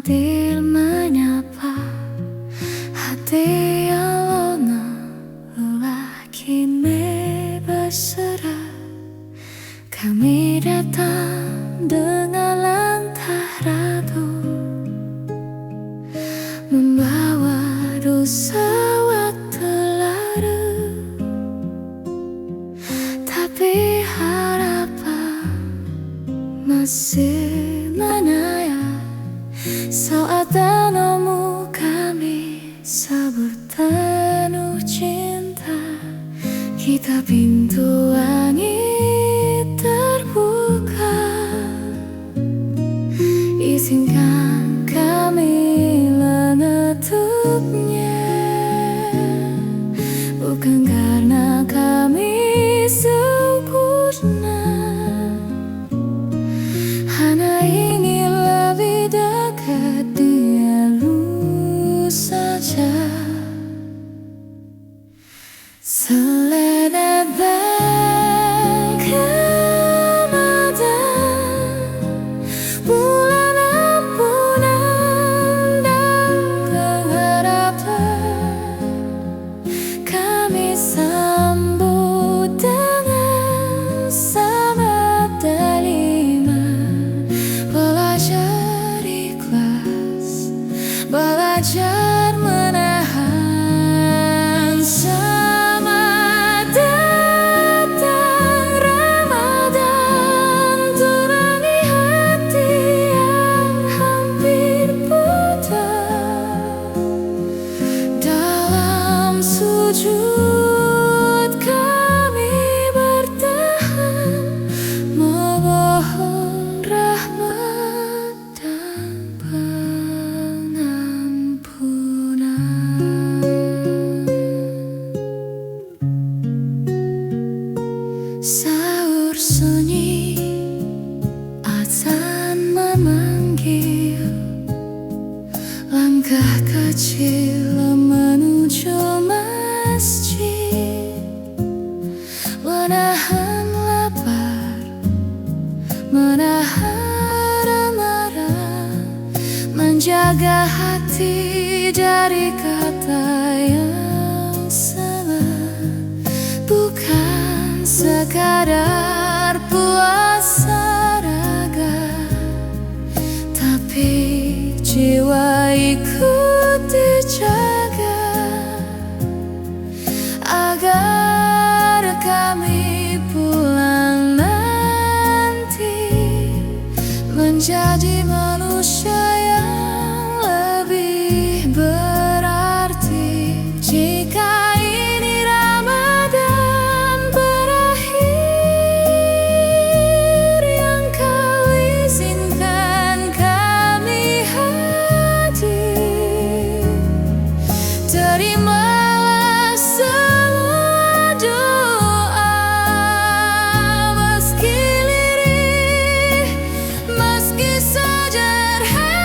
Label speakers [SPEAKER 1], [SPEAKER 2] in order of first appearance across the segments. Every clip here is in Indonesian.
[SPEAKER 1] manggil menyapa hati yang lelah kini berserah. Kami datang dengan langkah ragu, membawa dosa waktu lalu, tapi harapan masih menayang. Saat tanammu kami sabur penuh cinta, kita pintu langit terbuka. Izinkan kami mengetupnya, bukan karena kami sempurna, hanya ingin lebih dekat dia lu saja. Selenapan Ramadan, bulan ampunan dan pengharapan, kami sambut dengan selamat dan iman. Belajar ikhlas, belajar menahan. Selamat datang Ramadan, terangi hati yang hampir pudar. Dalam sujud kami bertahan, memohon rahmat dan pengampunan. Sahur sunyi, azan memanggil, langkah kecil menuju masjid, menahan lapar, menahan amarah, menjaga hati dari kata yang salah. Bukan sekadar puasa raga, tapi jiwa ikut dijaga, agar kami pulang nanti menjadi manusia yang lebih berarti. Jika ini Ramadan berakhir, yang kau izinkan kami hadir, terimalah semua doa, meski lirih, meski sederhana.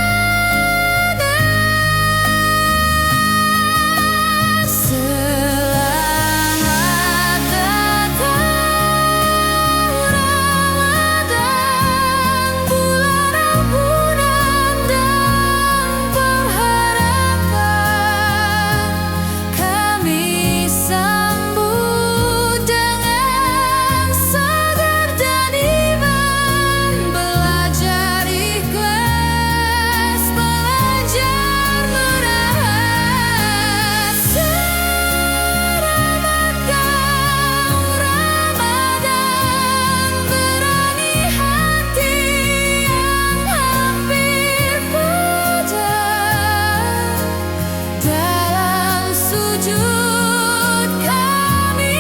[SPEAKER 1] Selamat datang Ramadan, bulan ampunan dan pengharapan, kami sambut dengan sabar dan iman. Belajar ikhlas, belajar menahan. Selamat kau Ramadan, berani hati yang hampir pudar. Dalam sujud kami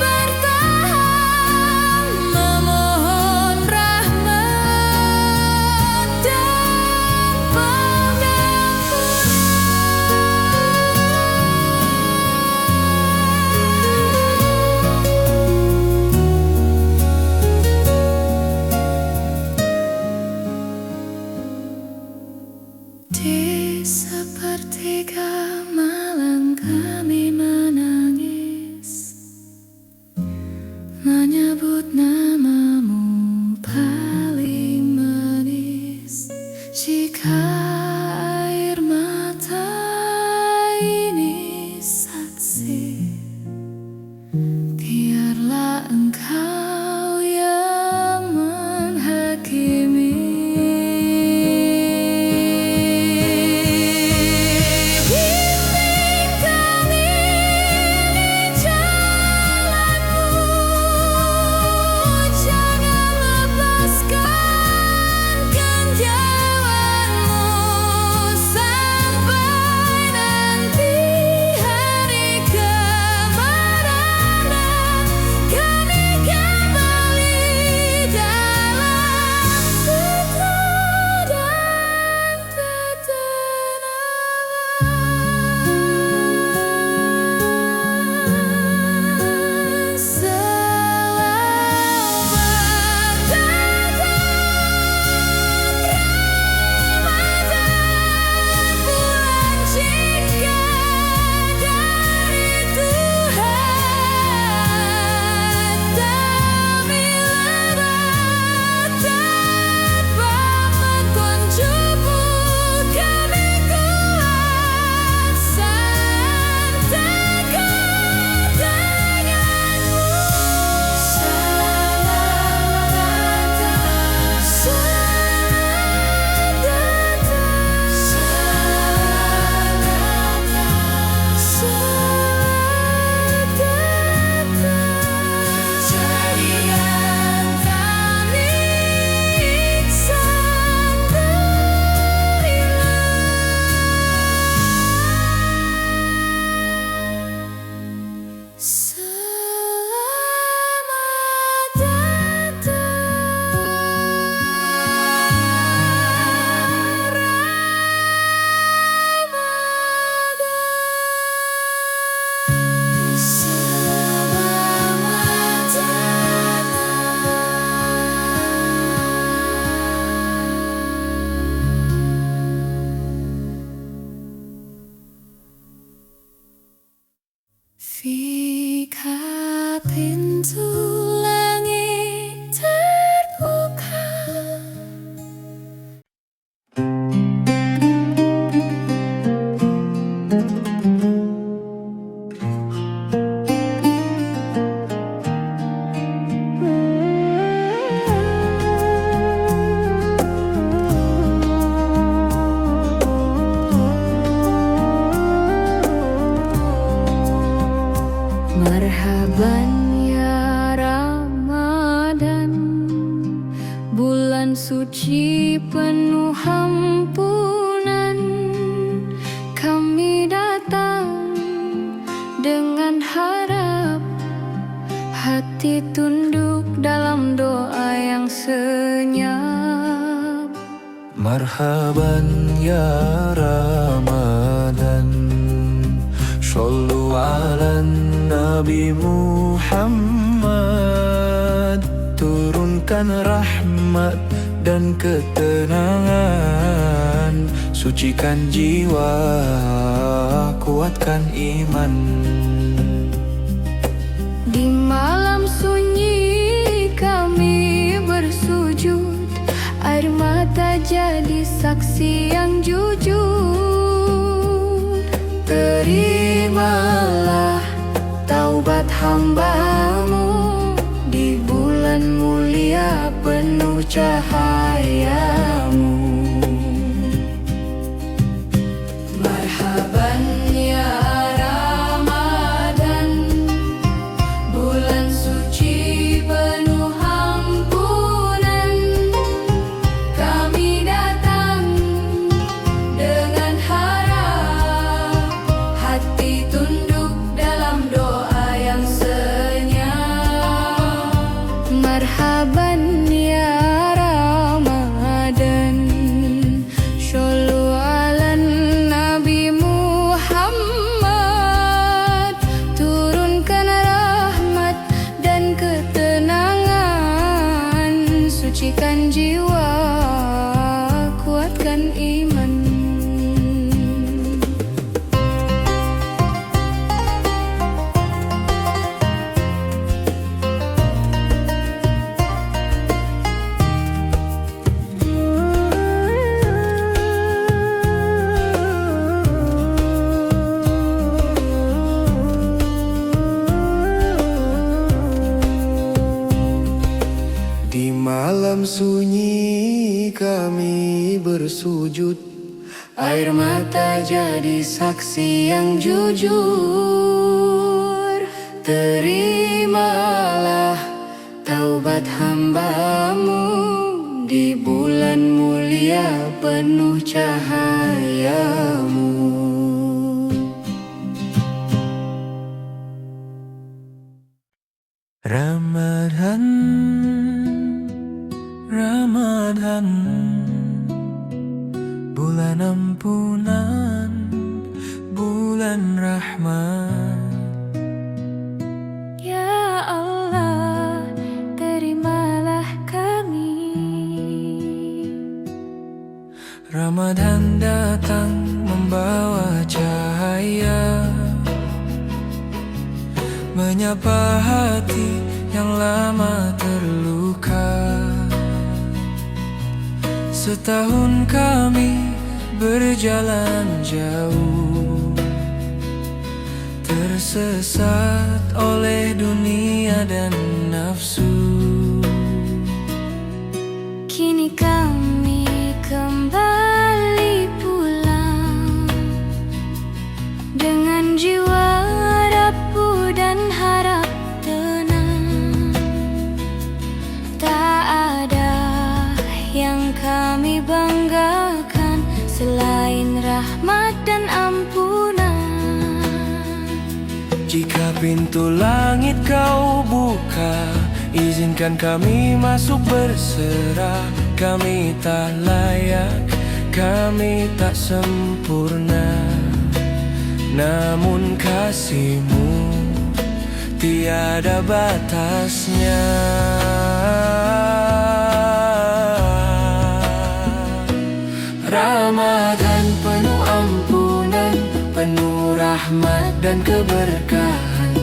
[SPEAKER 1] bertahan, memohon rahmat dan pengampunan. Di sepertiga malam kami menangis, menyebut namamu paling manis. Jika hati tunduk dalam doa yang senyap.
[SPEAKER 2] Marhaban ya Ramadan, Shallu ala Nabi Muhammad. Turunkan rahmat dan ketenangan, sucikan jiwa, kuatkan iman.
[SPEAKER 1] Di malam sunyi kami bersujud, air mata jadi saksi yang jujur. Terimalah taubat hambamu di bulan mulia penuh cahayamu. Marhaban ya Ramadan, bulan suci penuh ampunan. Kami datang dengan harap, hati tunduk dalam doa yang senyap. Marhaban ya Ramadan, Shallu ala Nabi Muhammad. Turunkan rahmat dan ketenangan, sucikan jiwa, kuatkan iman.
[SPEAKER 2] Di malam sunyi kami bersujud,
[SPEAKER 1] Air mata jadi saksi yang jujur. Terimalah taubat hambamu di bulan mulia penuh cahayamu.
[SPEAKER 2] Ramadan, Ramadan, bulan ampunan, bulan rahmat.
[SPEAKER 1] Ya Allah, terimalah kami.
[SPEAKER 2] Ramadan datang membawa cahaya, menyapa hati yang lama terluka. Setahun kami berjalan jauh, tersesat oleh dunia dan nafsu.
[SPEAKER 1] Kini kami kembali pulang dengan jiwa rapuh dan harap tenang. Tak ada yang kami banggakan selain rahmat dan ampunan.
[SPEAKER 2] Jika pintu langit kau buka, izinkan kami masuk berserah. Kami tak layak, kami tak sempurna, namun kasih-Mu tiada batasnya. Ramadan penuh ampunan, penuh rahmat dan keberkahan.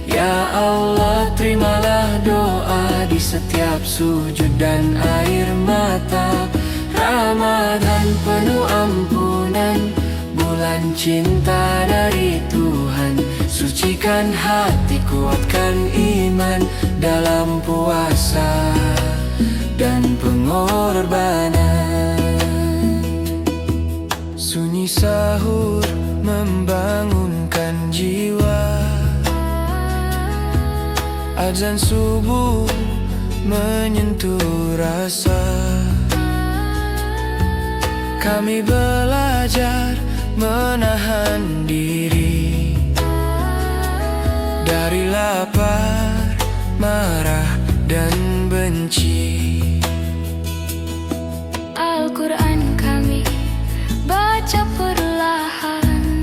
[SPEAKER 2] Ya Allah, terimalah doa di setiap sujud dan air mata. Ramadan penuh ampunan, bulan cinta dari Tuhan. Sucikan hati, kuatkan iman dalam puasa dan pengorbanan. Sunyi sahur membangunkan jiwa, azan subuh menyentuh rasa. Kami belajar menahan diri dari lapar marah dan benci.
[SPEAKER 1] Al-Quran kami baca perlahan,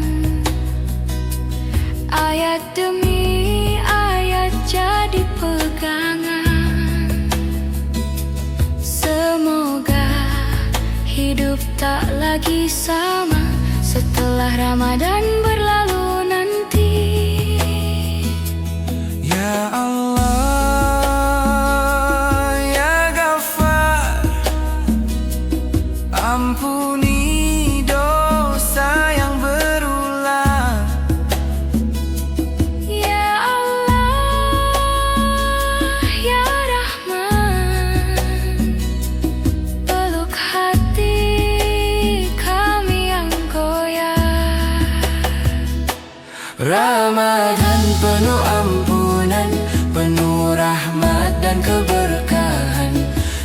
[SPEAKER 1] ayat demi ayat jadi pegangan. Semoga hidup tak lagi sama setelah Ramadan berlalu nanti.
[SPEAKER 2] Ya Allah, Ya Ghaffar, ampuni dosa yang berulang.
[SPEAKER 1] Ya Allah, Ya Rahman, peluk hati kami yang goyah.
[SPEAKER 2] Ramadan penuh ampunan, penuh rahmat dan keberkahan.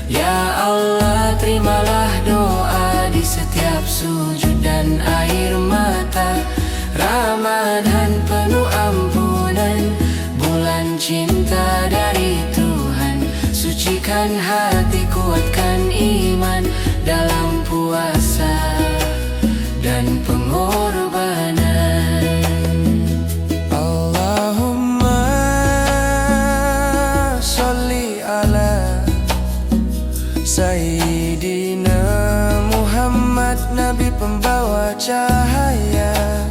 [SPEAKER 2] Ya Allah, terimalah doa di setiap sujud dan air mata. Ramadan penuh ampunan, bulan cinta dari Tuhan. Sucikan hati, kuatkan iman dalam puasa dan pengorbanan. Allahumma sholli ala Sayyidina Muhammad, Nabi pembawa cahaya,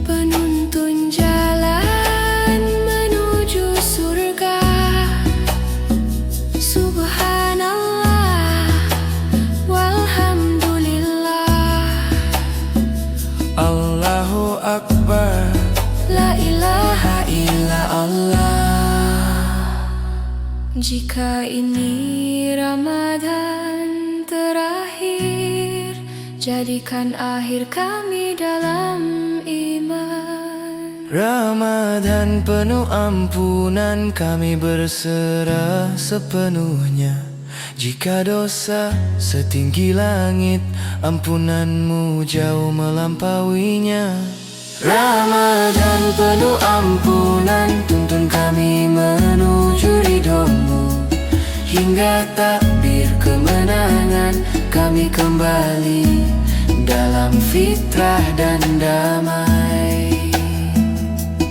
[SPEAKER 1] Penuntun jalan menuju surga. Subhanallah walhamdulillah,
[SPEAKER 2] Allahu Akbar,
[SPEAKER 1] la ilaha
[SPEAKER 2] illallah.
[SPEAKER 1] Jika ini Ramadan terakhir, jadikan akhir kami dalam iman.
[SPEAKER 2] Ramadan penuh ampunan, kami berserah sepenuhnya. Jika dosa setinggi langit, ampunanmu jauh melampauinya. Ramadan penuh ampunan, tuntun kami menuju ridho-Mu. Hingga takbir kemenangan, kami kembali dalam fitrah dan damai.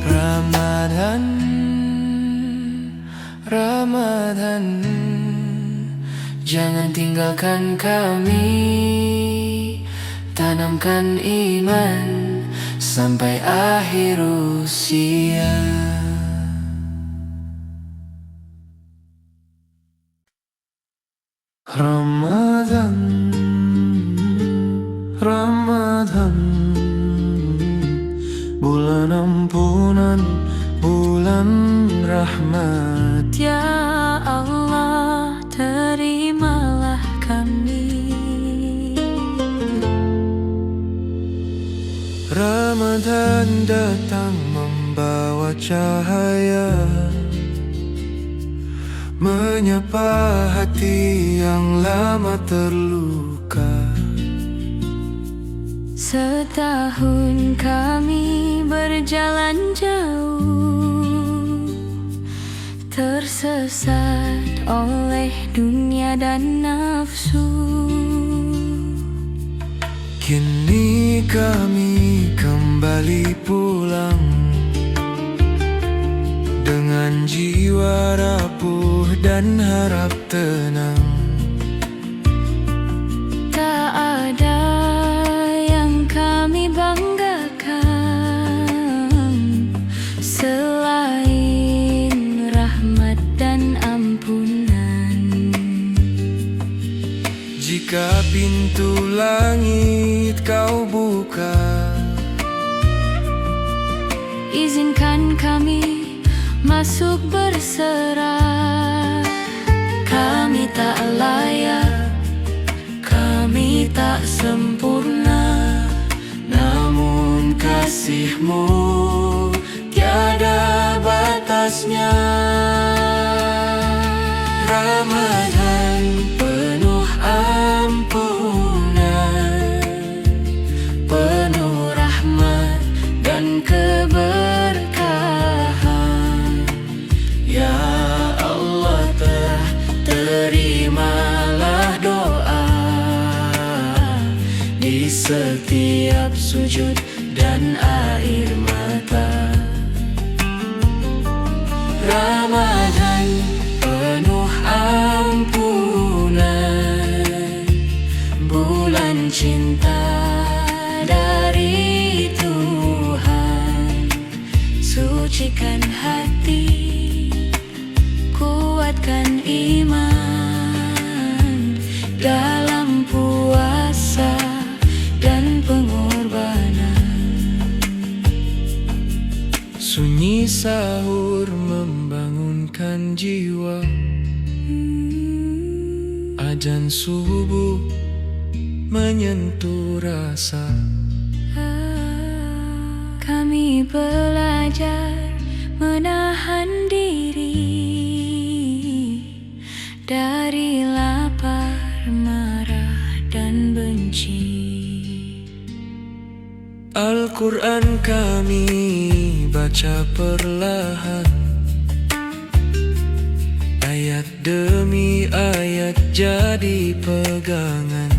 [SPEAKER 2] Ramadan, Ramadan, jangan tinggalkan kami, tanamkan iman sampai akhir usia. Ramadan, Ramadan, bulan ampunan, bulan rahmat.
[SPEAKER 1] Ya Allah, terimalah kami.
[SPEAKER 2] Ramadan datang membawa cahaya, menyapa hati yang lama terluka.
[SPEAKER 1] Setahun kami berjalan jauh, tersesat oleh dunia dan nafsu.
[SPEAKER 2] Kini kami kembali pulang dengan jiwa rapuh dan harap tenang.
[SPEAKER 1] Tak ada yang kami banggakan selain rahmat dan ampunan.
[SPEAKER 2] Jika pintu langit kau buka,
[SPEAKER 1] izinkan kami masuk berserah. Kami tak layak, kami tak sempurna, namun kasih-Mu tiada batasnya. Ramadan penuh ampunan, penuh rahmat dan keberkahan. Ya di setiap sujud dan air mata. Ramadan penuh ampunan, bulan cinta dari Tuhan. Sucikan hati, kuatkan iman dalam puasa dan pengorbanan.
[SPEAKER 2] Sunyi sahur membangunkan jiwa, azan subuh menyentuh rasa.
[SPEAKER 1] Kami belajar menahan diri dari lapar, marah, dan benci.
[SPEAKER 2] Al-Quran kami baca perlahan, ayat demi ayat jadi pegangan.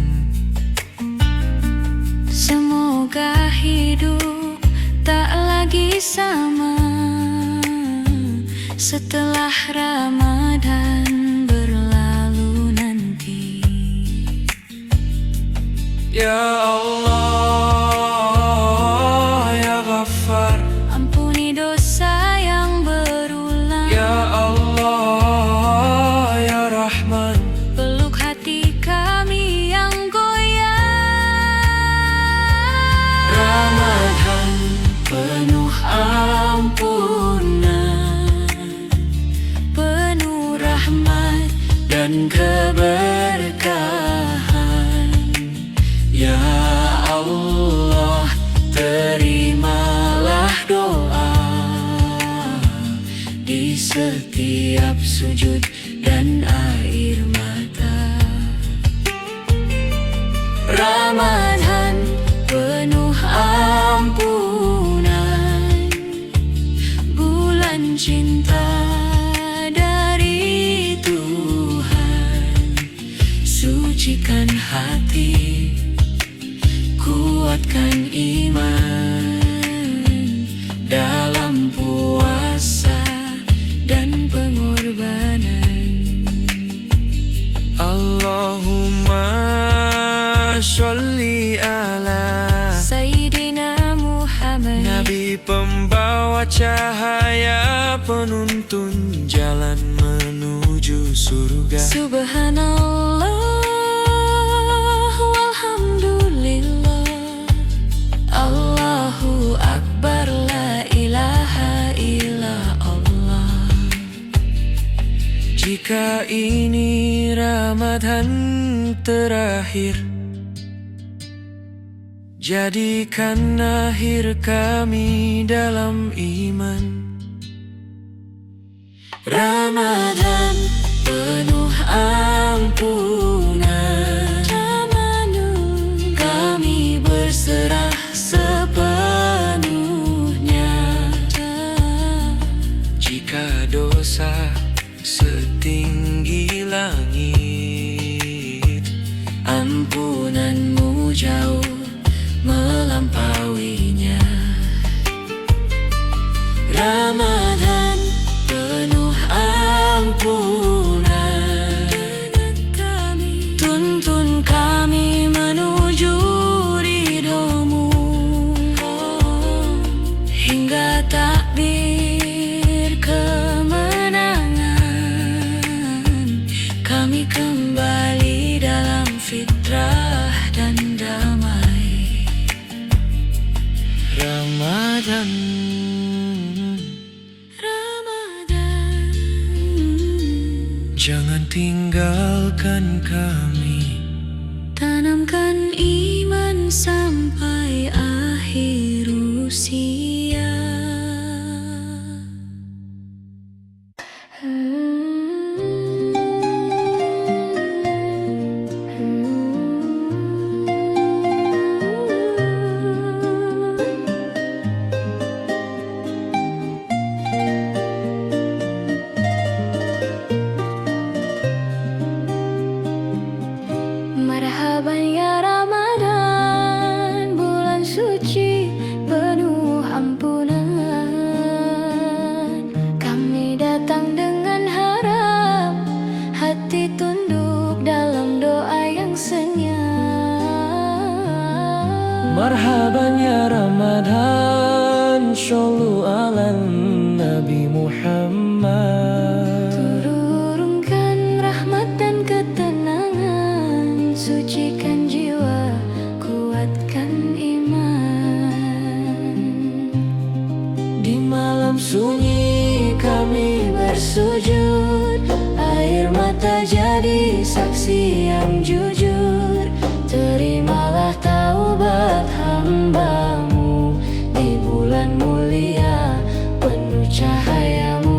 [SPEAKER 1] Semoga hidup tak lagi sama setelah Ramadan berlalu nanti.
[SPEAKER 2] Ya Allah, Ya Ghaffar,
[SPEAKER 1] Ampuni dosa yang berulang.
[SPEAKER 2] Ya Allah, Ya Rahman,
[SPEAKER 1] Peluk hati kami yang goyah. Ramadan penuh ampunan, penuh rahmat dan keberkahan. Ya Allah, terimalah doa di setiap sujud dan air mata. Ramadan penuh ampunan, bulan cinta dari Tuhan. Sucikan hati, kuatkan iman dalam puasa dan pengorbanan.
[SPEAKER 2] Allahumma sholli ala
[SPEAKER 1] Sayyidina Muhammad,
[SPEAKER 2] Nabi pembawa cahaya, penuntun jalan menuju surga.
[SPEAKER 1] Subhanallah, walhamdulillah, Allahu Akbar, la ilaha illallah.
[SPEAKER 2] Jika ini Ramadan terakhir, jadikan akhir kami dalam iman.
[SPEAKER 1] Ramadan penuh ampunan, kami berserah sepenuhnya.
[SPEAKER 2] Jika dosa setinggi langit,
[SPEAKER 1] Ampunanmu jauh melampauinya. Ramadan penuh ampunan, tuntun kami menuju ridhomu, hingga takbir kemenangan. Kami kembali dalam fitrah dan damai.
[SPEAKER 2] Ramadan,
[SPEAKER 1] Ramadan,
[SPEAKER 2] jangan tinggalkan kami.
[SPEAKER 1] tanamkan iman sampai akhir usia. Marhaban ya Ramadan,
[SPEAKER 2] Marhaban ya Ramadan, Shollu ala Nabi Muhammad.
[SPEAKER 1] Turunkan rahmat dan ketenangan, sucikan jiwa, kuatkan iman.
[SPEAKER 2] Di malam sunyi kami bersujud, air mata jadi saksi yang jujur. Terimalah taubat hamba-Mu di bulan mulia penuh cahayamu.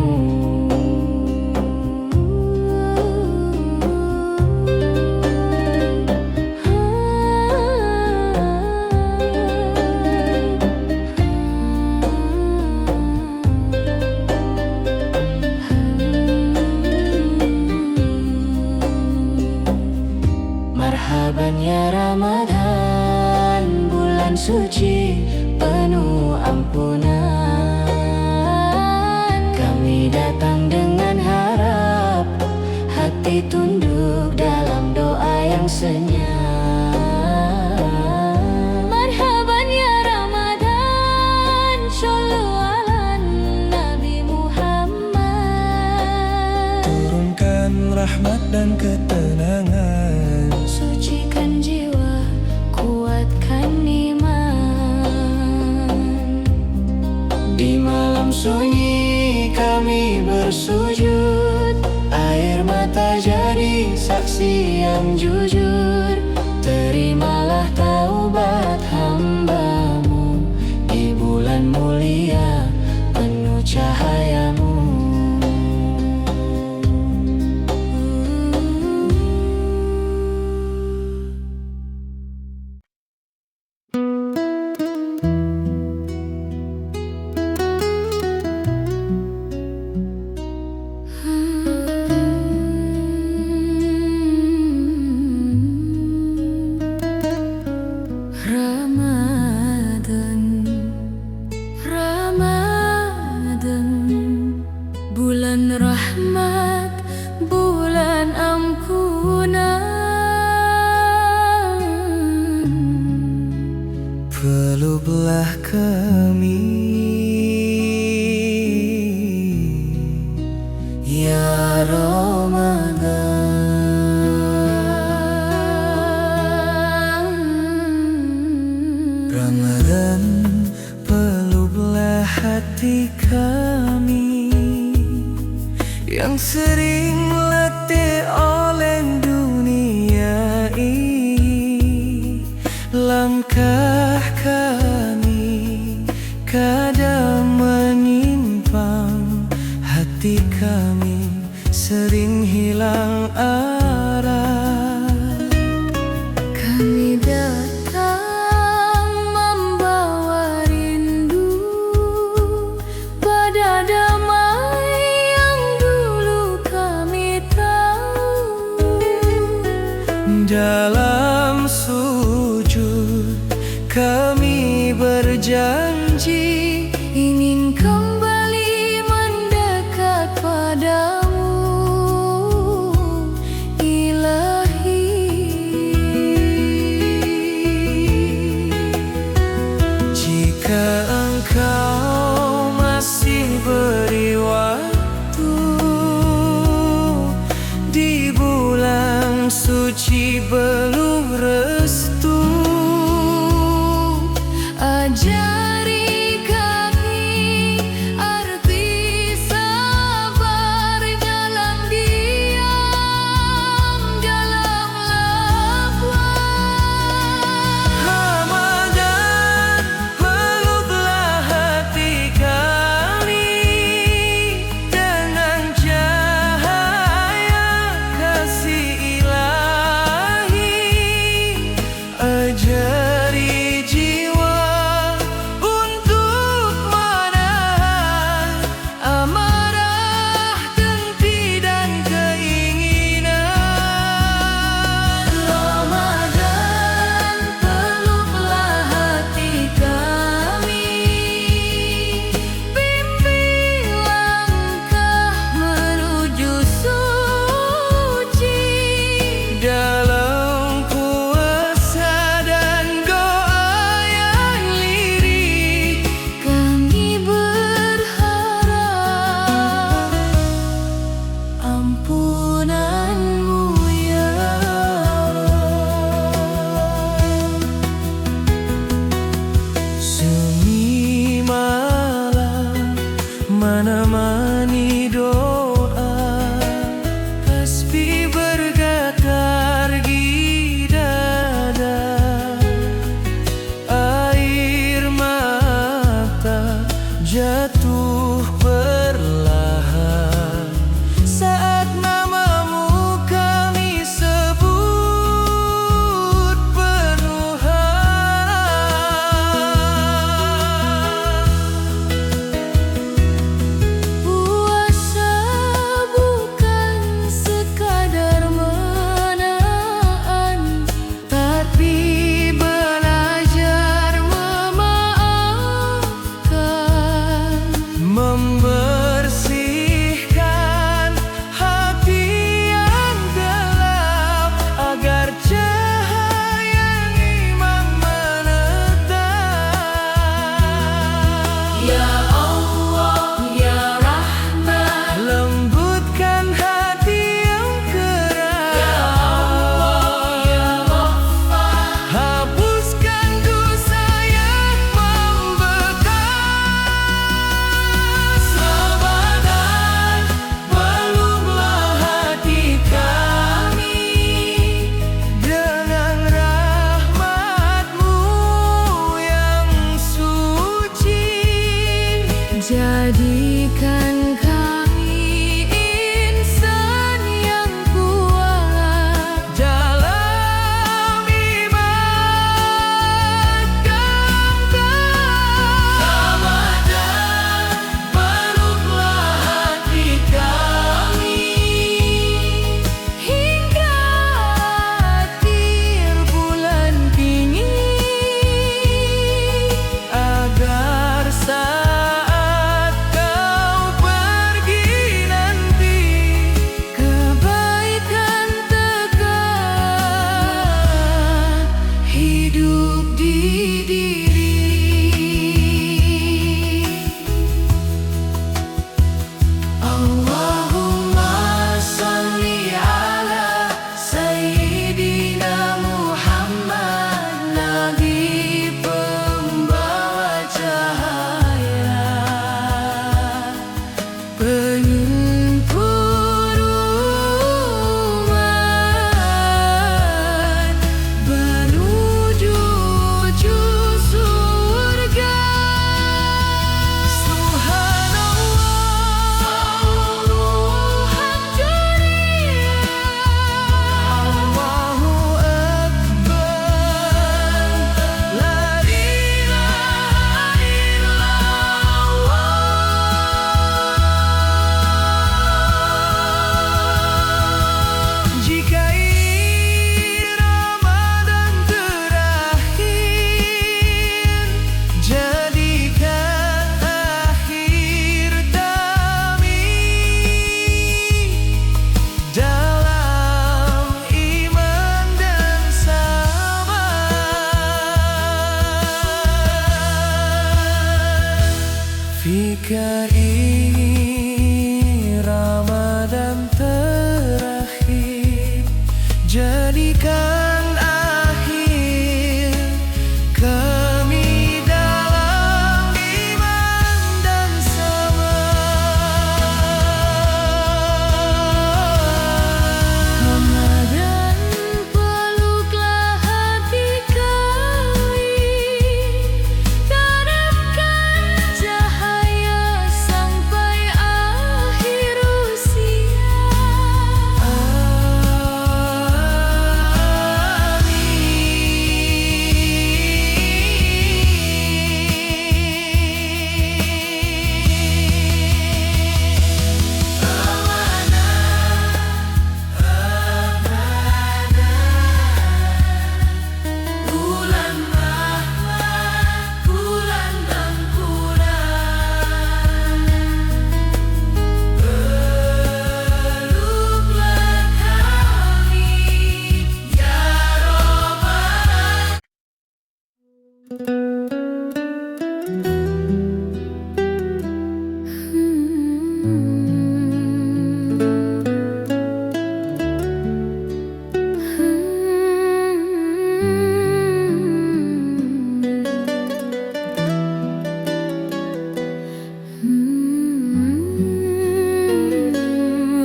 [SPEAKER 2] Marhaban ya Ramadan, bulan suci penuh ampunan. Kami datang dengan harap, hati tunduk dalam doa yang senyap.
[SPEAKER 1] Marhaban ya Ramadan, Shollu ala Nabi Muhammad.
[SPEAKER 2] Turunkan rahmat dan ketenangan,
[SPEAKER 1] Sucikan jiwa, kuatkan iman.
[SPEAKER 2] di malam sunyi kami bersujud, air mata jadi saksi yang jujur. Terimalah taubat hamba-Mu di bulan mulia penuh cahayamu.
[SPEAKER 1] Ramadan, Ramadan, bulan rahmat, bulan ampunan.
[SPEAKER 2] Peluklah kami ya Ramadan. Ramadan, peluklah hati kami yang sering letih oleh dunia ini. Langkah kami kadang menyimpang, hati kami sering hilang arah.
[SPEAKER 1] Kami datang membawa rindu pada damai yang dulu kami tahu.
[SPEAKER 2] Dalam sujud kami berjanji
[SPEAKER 1] Ingin kembali mendekat padamu, Ilahi.
[SPEAKER 2] jika Engkau masih beri waktu di bulan suci belum restu.
[SPEAKER 1] Ajar
[SPEAKER 2] Jika ini Ramadan terakhir, jadikan akhir kami dalam iman dan sabar.
[SPEAKER 1] Ramadan, peluklah hati kami, tanamkan cahaya sampai akhir usia. Bulan rahmat, bulan ampunan, peluklah kami, ya Ramadan.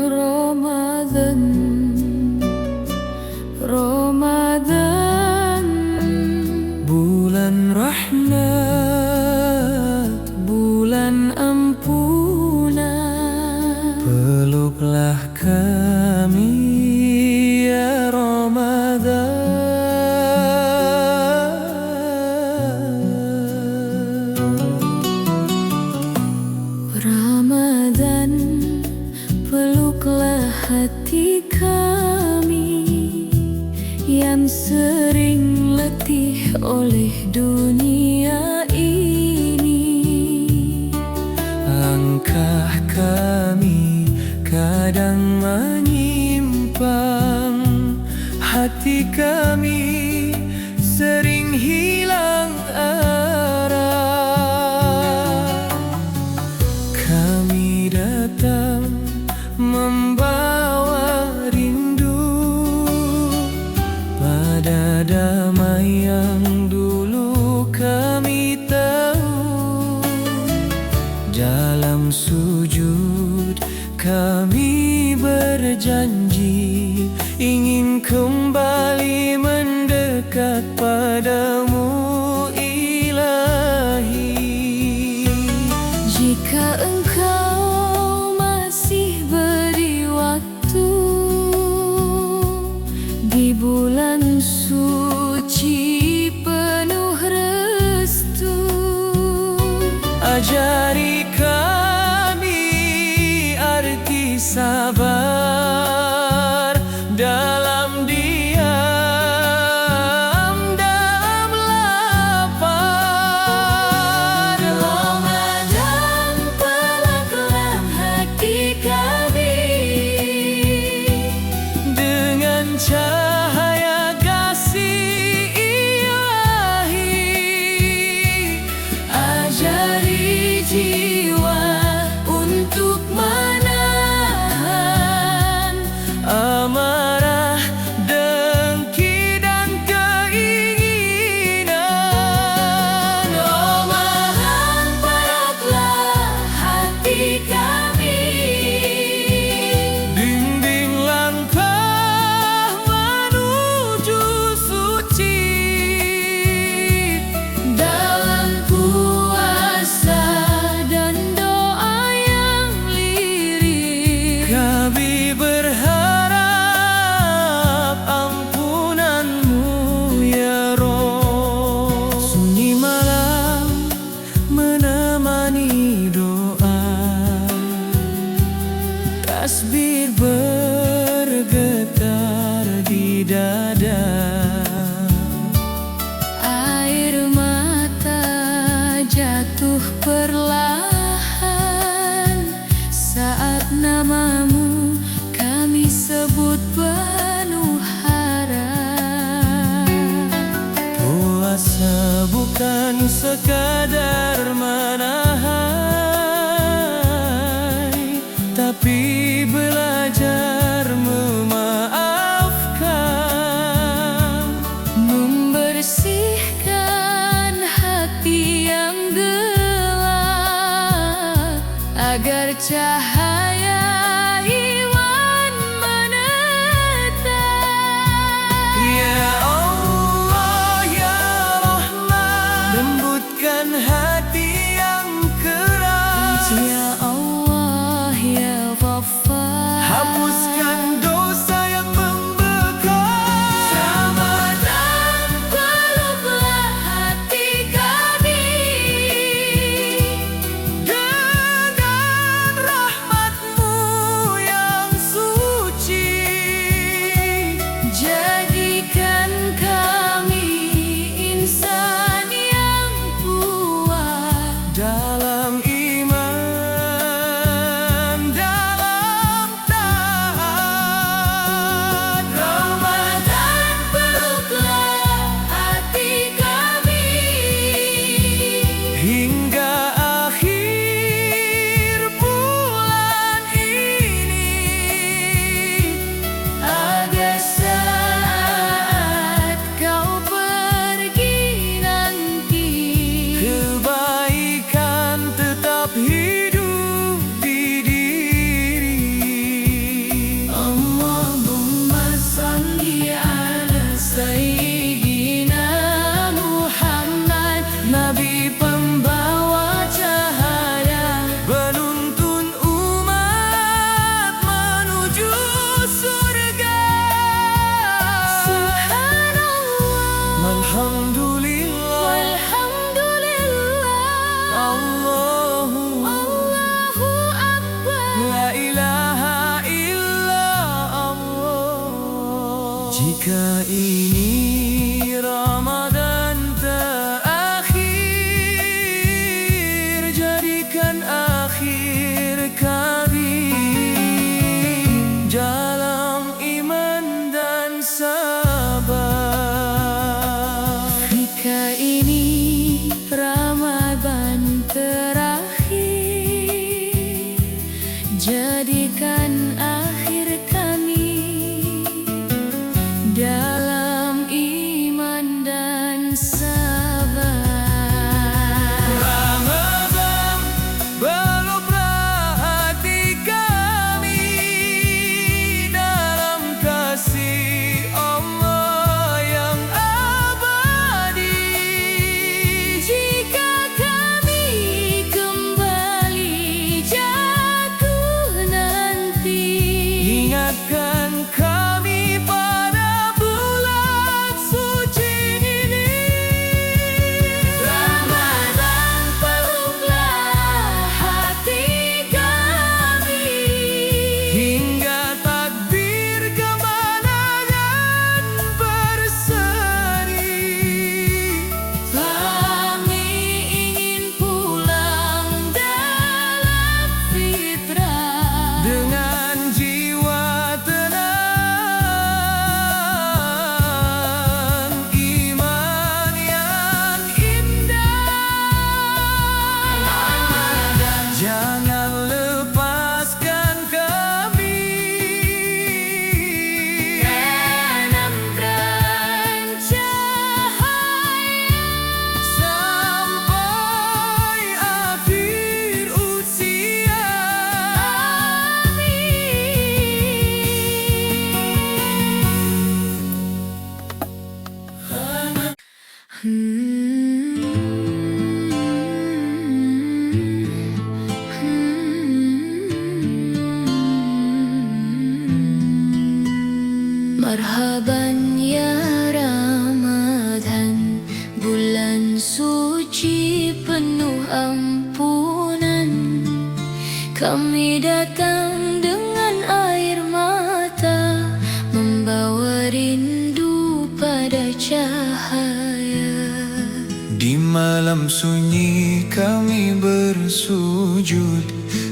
[SPEAKER 1] Ramadan, Ramadan,
[SPEAKER 2] Bulan rahmat,
[SPEAKER 1] bulan ampunan,
[SPEAKER 2] peluklah kami, ya Ramadan.
[SPEAKER 1] Ramadan, peluklah hati kami yang sering letih oleh dunia ini.
[SPEAKER 2] Langkah kami kadang menyimpang, hati kami sering hilang arah. Kami datang membawa rindu pada damai yang dulu kami tahu. Dalam sujud kami berjanji ingin kembali mendekat padamu, Ilahi.
[SPEAKER 1] Jika engkau masih beri waktu di bulan suci penuh restu,
[SPEAKER 2] Ajari kami arti sabar dalam diam, dalam lapar.
[SPEAKER 1] Ramadan, peluklah hati kami
[SPEAKER 2] Dengan cahaya kasih Ilahi,
[SPEAKER 1] ajari jiwa untuk menahan
[SPEAKER 2] amarah, dengki, dan keinginan.
[SPEAKER 1] Ramadan, peluklah hati kami,
[SPEAKER 2] Bimbing langkah menuju suci
[SPEAKER 1] dalam puasa dan doa yang lirik.
[SPEAKER 2] kami berharap ampunanmu, ya Roh. Sunyi malam menemani doa, tasbih bergetar di dada.
[SPEAKER 1] Air mata jatuh perlahan saat namamu kami sebut penuh harap.
[SPEAKER 2] Puasa bukan sekadar menahan
[SPEAKER 1] bercahaya iman menetap.
[SPEAKER 2] Ya Allah ya Rahman, lembutkan hati yang keras.
[SPEAKER 1] Ya Allah ya Ghaffar,
[SPEAKER 2] hapuskan dosa yang membekas.
[SPEAKER 1] Ramadan peluklah hati kami
[SPEAKER 2] Dengan rahmat-Mu yang suci,
[SPEAKER 1] jadikan kami insan yang kuat
[SPEAKER 2] dalam iman, dalam taat.
[SPEAKER 1] Ramadan peluklah hati kami
[SPEAKER 2] Hingga akhir bulan ini,
[SPEAKER 1] ada saat kau pergi nanti.
[SPEAKER 2] kebaikan tetap hidup di diri.
[SPEAKER 1] Allahumma salli ala Sayyidina Muhammad,
[SPEAKER 2] Nabi pembawa cahaya, penuntun umat menuju surga.
[SPEAKER 1] Subhanallah
[SPEAKER 2] Alhamdulillah,
[SPEAKER 1] walhamdulillah,
[SPEAKER 2] Allahu
[SPEAKER 1] Allahu Akbar.
[SPEAKER 2] la ilaha illa Allah. Jika ini Ramadan terakhir, jadikan akhir kami dalam iman dan sabar.
[SPEAKER 1] Jika ini Ramadan terakhir, jadikan akhir kami dalam iman dan sabar.
[SPEAKER 2] Ramadan peluklah hati kami dalam kasih Allah yang abadi.
[SPEAKER 1] Jika kami kembali jatuh nanti,
[SPEAKER 2] Ingatkan kami pada bulan suci ini.
[SPEAKER 1] Ramadan peluklah hati kami
[SPEAKER 2] Hingga takbir kemenangan berseri.
[SPEAKER 1] kami ingin pulang dalam fitrah
[SPEAKER 2] Dengan jiwa tenang, iman yang indah. Jangan lepaskan kami,
[SPEAKER 1] tanamkan cahaya
[SPEAKER 2] sampai akhir usia.
[SPEAKER 1] Marhaban ya Ramadan, bulan suci penuh ampunan. Kami datang dengan air mata, membawa rindu pada cahaya.
[SPEAKER 2] Di malam sunyi kami bersujud,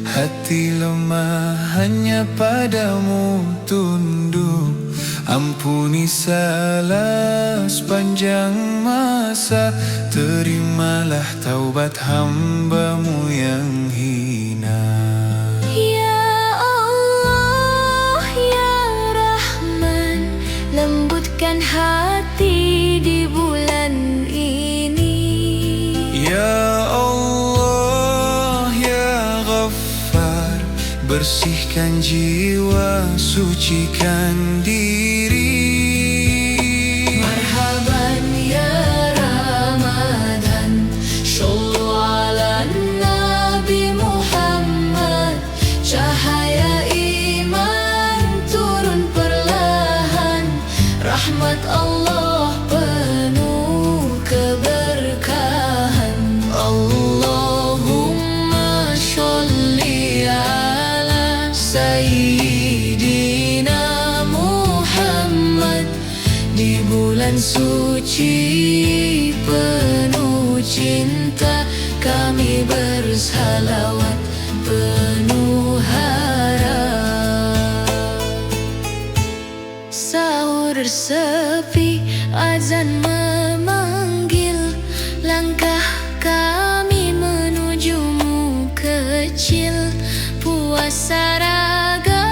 [SPEAKER 2] hati lemah hanya padamu tunduk. Ampuni salah sepanjang masa, terimalah taubat hamba-Mu yang hina.
[SPEAKER 1] Ya Allah ya Rahman, lembutkan hati di bulan ini.
[SPEAKER 2] Ya Allah ya Ghaffar, bersihkan jiwa, sucikan diri.
[SPEAKER 1] Marhaban ya Ramadan, Shallu ala Nabi Muhammad. Cahaya iman turun perlahan, rahmat Allah penuh keberkahan. Allahumma sholli ala Sayyidina Muhammad. Di bulan suci penuh cinta, kami bersalawat penuh harap. Sahur sepi, azan memanggil, langkah kami menujumu kecil. Puasa raga,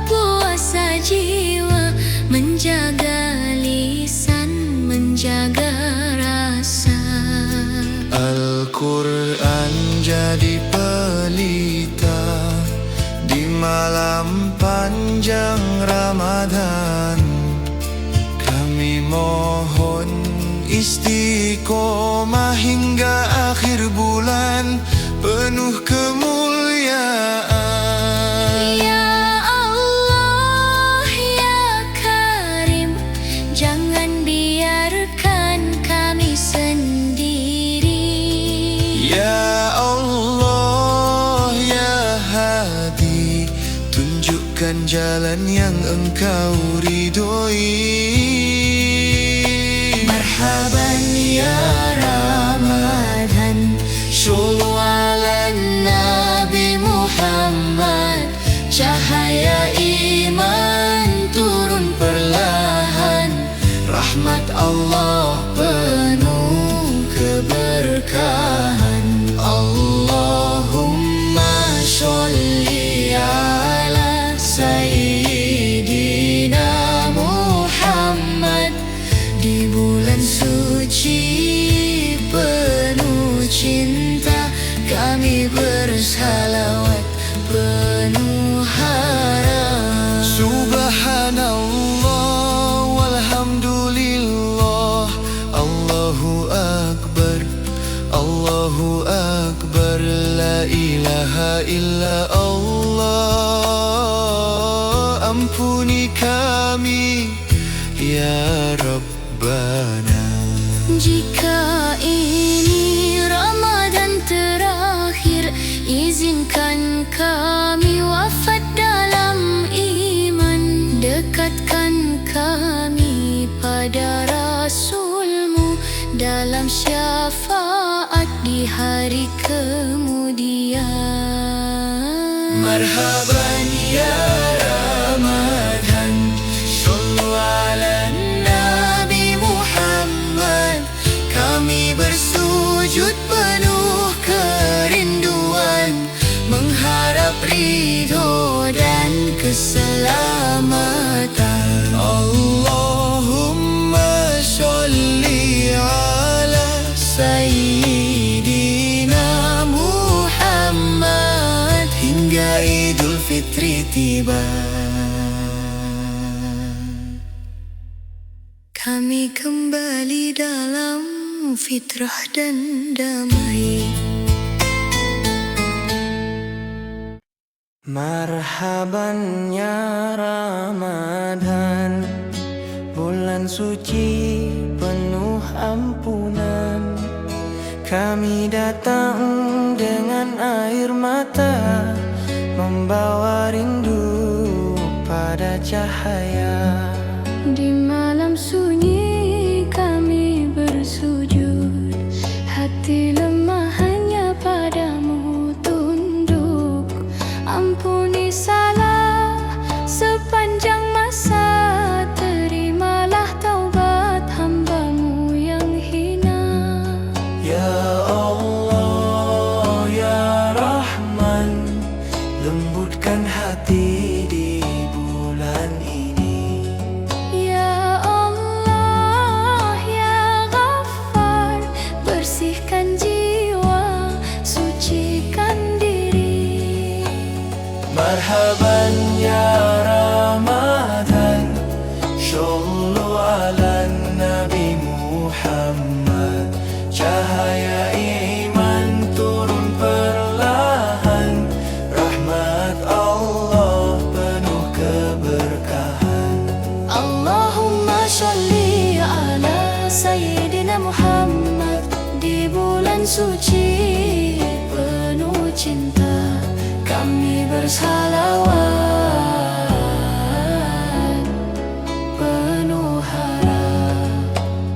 [SPEAKER 1] puasa jiwa, menjaga lisan, menjaga rasa.
[SPEAKER 2] Al-Quran jadi pelita di malam panjang Ramadan. Kami mohon istiqomah hingga akhir bulan penuh kemuliaan.
[SPEAKER 1] Ya Allah ya Karim, jangan biarkan kami sendiri.
[SPEAKER 2] Ya Allah ya Hadi, tunjukkan jalan yang Engkau ridhoi.
[SPEAKER 1] Marhaban ya Ramadan, Shallu ala Nabi Muhammad. Cahaya iman turun perlahan, rahmat Allah penuh keberkahan. Allahumma sholli ala Sayyidina Muhammad. Di bulan suci penuh cinta, kami bersalawat penuh harap.
[SPEAKER 2] Subhanallah walhamdulillah, Allahu Akbar, Allahu Akbar, la ilaha illa Allah. Ampuni kami ya Rabbana.
[SPEAKER 1] Jika ini Ramadan terakhir, izinkan kami wafat dalam iman. Dekatkan kami pada Rasul-Mu dalam syafaat di hari kemudian.
[SPEAKER 2] Marhaban ya Ramadan, Shallu ala Nabi Muhammad. Kami bersujud penuh kerinduan, mengharap ridho dan keselamatan. Allahumma sholli ala Sayyidina Muhammad hingga Idul Fitri tiba.
[SPEAKER 1] Kami kembali dalam fitrah dan damai.
[SPEAKER 3] Marhaban ya Ramadan, bulan suci penuh ampunan. Kami datang dengan air mata, membawa rindu pada cahaya.
[SPEAKER 1] Di malam sunyi kami bersujud, hati lemah hanya padamu tunduk. Ampuni salah sepanjang masa, terimalah taubat hamba-Mu yang hina.
[SPEAKER 3] Ya Allah ya Rahman, lembutkan hati di bulan ini.
[SPEAKER 1] suci penuh cinta, kami bersalawat penuh harap.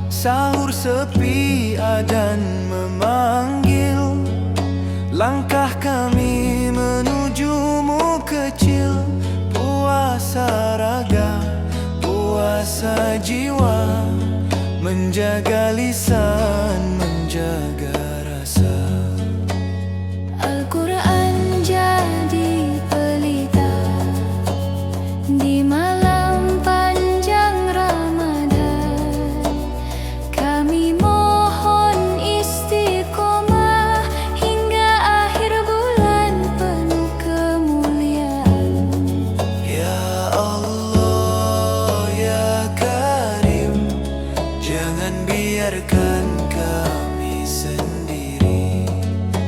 [SPEAKER 3] Sahur sepi adzan memanggil, langkah kami menujumu kecil. Puasa raga, puasa jiwa, menjaga lisan, menjaga rasa.
[SPEAKER 1] Al-Quran jadi pelita di malam panjang Ramadan. Kami mohon istiqomah hingga akhir bulan penuh kemuliaan.
[SPEAKER 3] Ya Allah, ya Karim, jangan biarkan kami sendiri.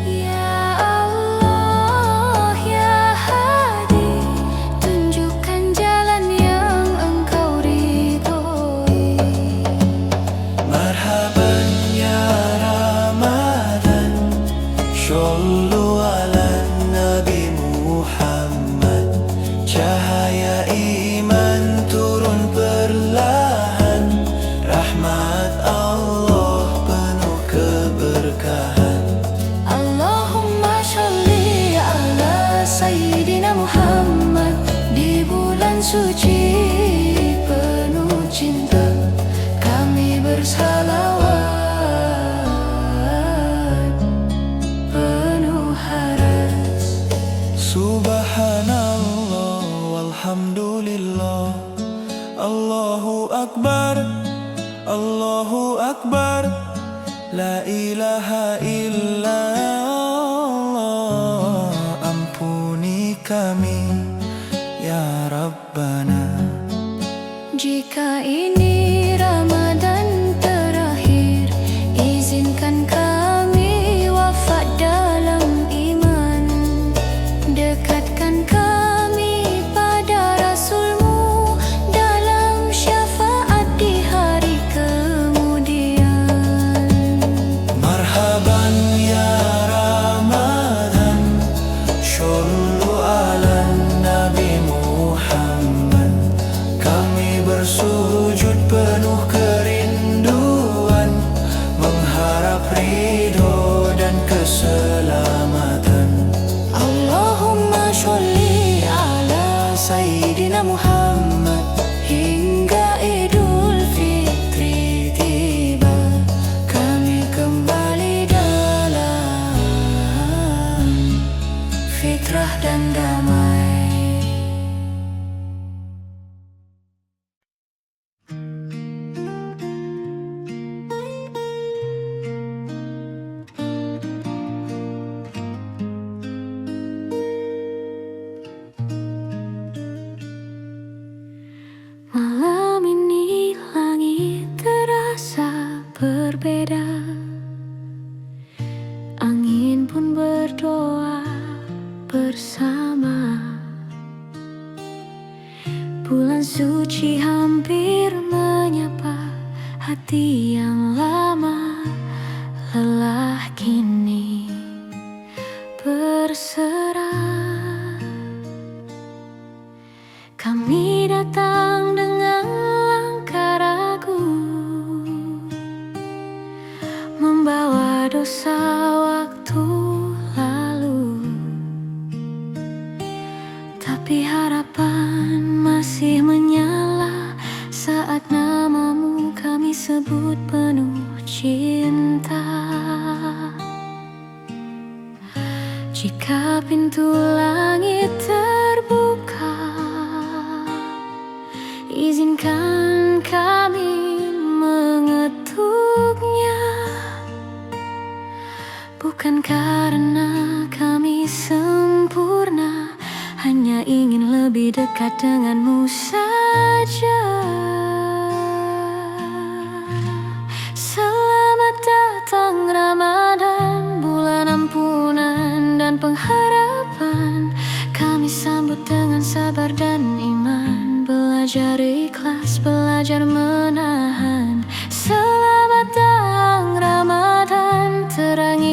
[SPEAKER 1] Ya Allah, ya Hadi, tunjukkan jalan yang Engkau ridhoi.
[SPEAKER 3] Marhaban ya Ramadan, shollu ala Nabi Muhammad. Cahaya iman turun perlahan, rahmat Allah penuh keberkahan.
[SPEAKER 1] Allahumma sholli ala Sayyidina Muhammad. Di bulan suci penuh cinta, kami bersalawat penuh haras.
[SPEAKER 3] Subhanallah walhamdulillah, Allahu Akbar, Allahu Akbar, la ilaha illallah. Ampuni kami ya Rabbana.
[SPEAKER 1] Jika ini Ramadan terakhir, izinkan kami wafat dalam iman. Dekatkan kami pada Rasul-Mu dalam syafaat di hari kemudian.
[SPEAKER 3] Marhaban ya Ramadan, shollu ala Nabi Muhammad. Kami bersujud penuh kerinduan, mengharap ridho dan keselamatan.
[SPEAKER 1] Allahumma sholli ala Sayyidina Muhammad. Hingga Idul Fitri tiba, kami kembali dalam fitrah dan damai. Malam ini langit terasa berbeda, angin pun berdoa bersama. Bulan suci hampir menyapa hati yang lama, lelah kini berserah. Kami datang dengan langkah ragu, membawa dosa waktu lalu. Tapi harapan masih menyala saat namamu kami sebut penuh cinta. Jika pintu langit terbuka, izinkan kami mengetuknya. Bukan karena kami sempurna, hanya ingin lebih dekat denganmu saja. Selamat datang Ramadan, bulan ampunan dan pengharapan. Kami sambut dengan sabar dan iman, belajar ikhlas, belajar menahan. Selamat datang Ramadan, terangi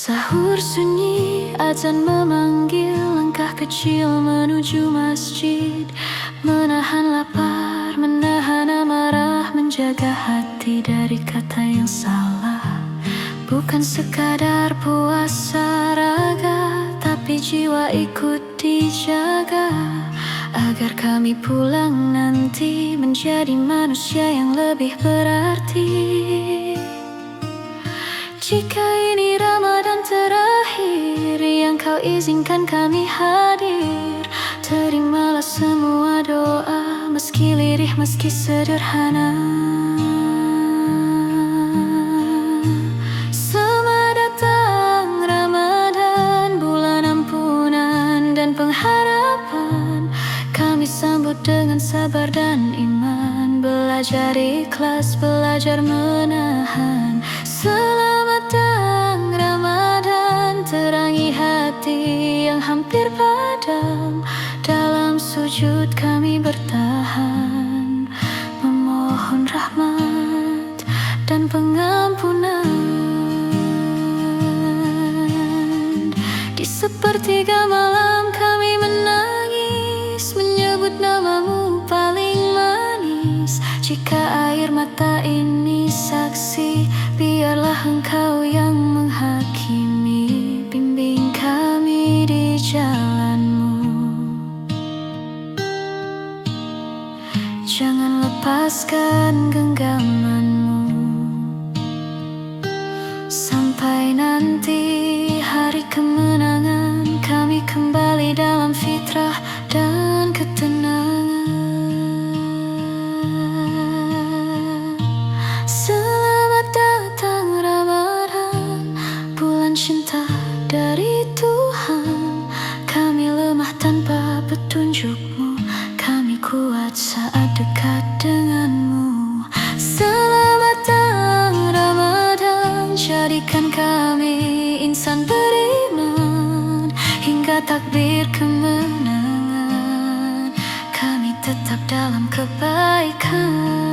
[SPEAKER 1] Sahur sunyi, azan memanggil, langkah kecil menuju masjid. Menahan lapar, menahan amarah, menjaga hati dari kata yang salah. Bukan sekadar puasa raga, tapi jiwa ikut dijaga, agar kami pulang nanti menjadi manusia yang lebih berarti. Jika ini Ramadan terakhir yang kau izinkan kami hadir, terimalah semua doa, meski lirih, meski sederhana. Selamat datang Ramadan, bulan ampunan dan pengharapan. Kami sambut dengan sabar dan iman, belajar ikhlas, belajar menahan. Selamat datang Ramadan, terangi hati yang hampir padam. Dalam sujud kami bertahan, memohon rahmat dan pengampunan. Di sepertiga malam kami menangis, menyebut namamu paling manis. Jika air mata ini saksi, biarlah engkau yang menghakimi. Bimbing kami di jalanmu, jangan lepaskan genggamanmu. Sampai nanti hari kemenangan, kami kembali dalam fitrah dan ketenangan. Selamat datang Ramadan, bulan cinta dari Tuhan. Kami lemah tanpa petunjukmu, kami kuat saat dekat denganmu. Selamat datang Ramadan, jadikan kami insan beriman. Hingga takbir kemenangan, kami tetap dalam kebaikan.